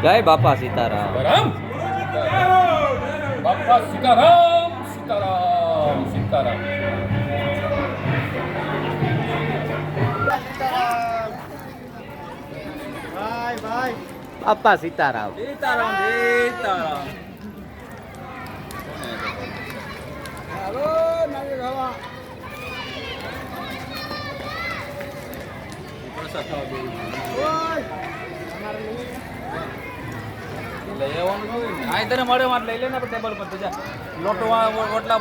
જય બાપા સીતારામ. રામ બાપા સીતારામ સીતારામ સીતારામ. બાપા સીતારામ. સીતારામ સીતારામ. લઈ આવવાનું આ તને મળે વાત લઈ લે ને ટેબલ પર જા લોટો ઓટલા